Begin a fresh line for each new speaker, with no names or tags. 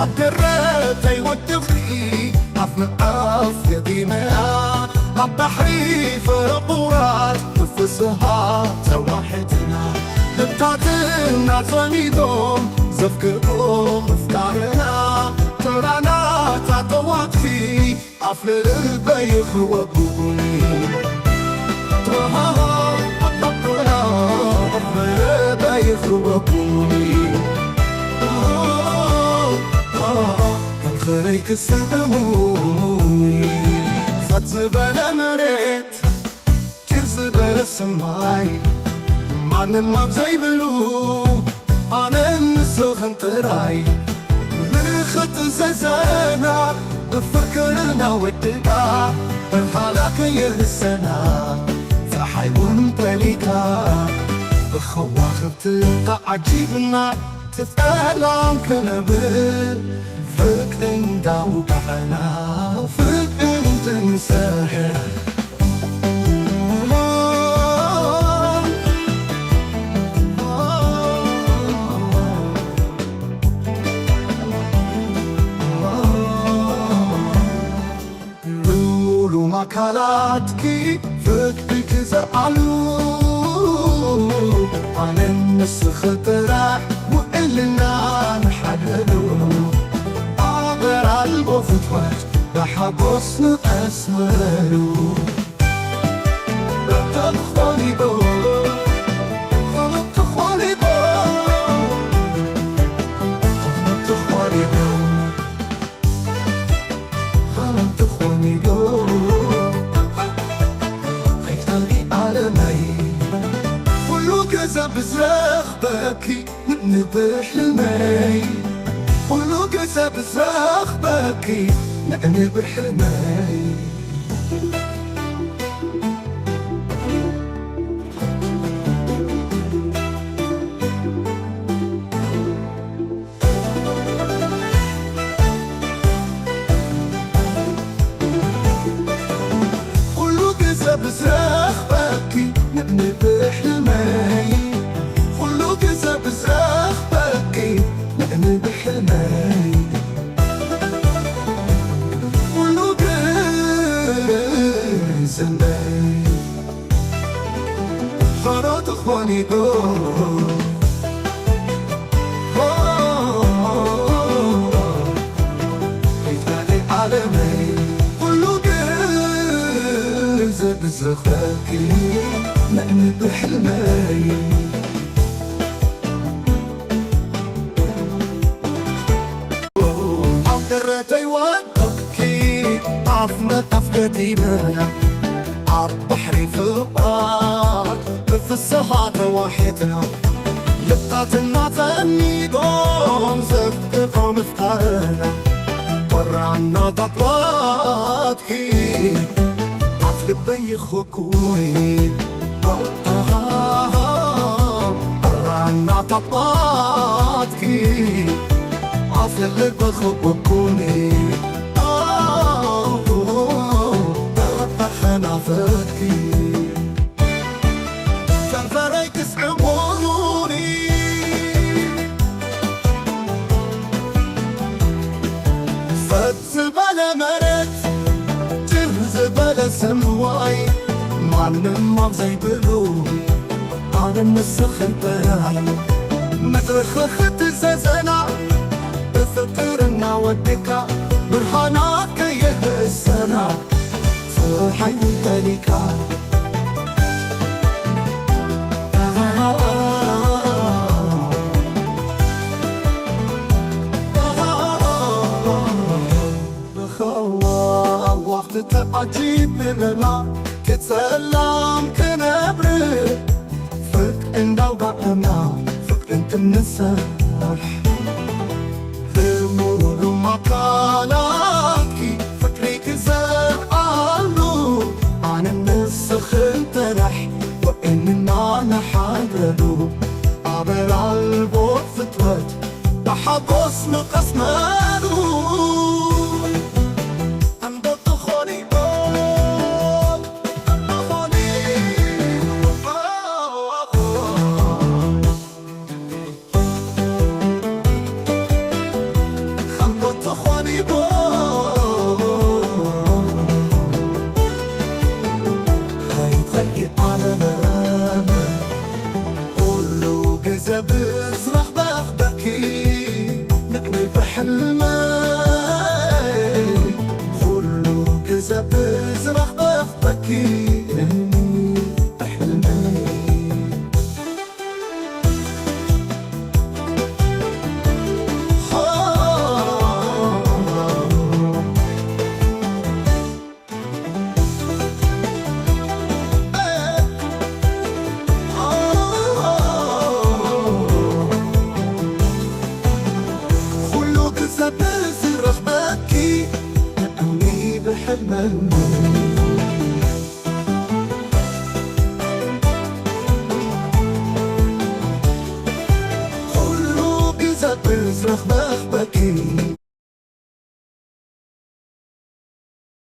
عالدرتي والدفري عفنقاف يدينا عالبحري فرقورات تفسها سواحتنا لبتاتنا صميدهم زفكرهم افكارنا ترانا تعطوات في عفل البيخ وبوني تراها عفل البيخ وبوني خريك السموي فتزبل مريت تزبل السماي معنى الماب زي بلو أنا النسخن تراي لخت ززانا بفكرنا ودقا الحالك يهسنا فحيوان تليكا بخواخب تلقى عجيبنا تتألم كنبل فكرن داو بعنا فكرن تنساها لولو مكالاتكي فكرك زعلو عن النسخ تراح وإلنا نحللو عبر البفتوات بحبسنا أسمرو تخواني بو تخواني بو تخواني بو تخواني بو خيطاني على مي كله كذا بزرخ باكي نبح المي كله كذا بزرخ باكي نبح المي كله كذا بزرخ باكي نبح المي كله كذا بزرخ باكي نبح المي كله كذا المي خلاص اخواني يتفاني على مي كله كذا بزرخ باكي نبح المي درتي وتبكي عفنا تفقدي بنا عالبحر في البحر في السهات واحدة لبطات النعتني قوم زفتقوا مفتارنا برا عنا تطلاتكي عفل بيخ وكوين برا عنا تطلاتكي عفل اللي بخب وكوني أنا فاكي كان فريق اسمعوني فالزبالة مرت تهزبالة سمواي معنا ما زي بلو أنا النسخ البراي مدرخخت الززنا بفكرنا ودكا برهاناك يهسنا فرحي تليكا بخوا وقت تعجيب مننا تتسلم كنبر فك اندا وبقنا فك انت النسرح ذمور مكانك فكريك زعلو عن النسخ انترح وإننا نحررو عبر عالبوت فتوت بحبسنا قسمانو بحلمك كله كذا بزرع بفكي إني بحلمك كله كذا بزرع بفكي إني بحلمك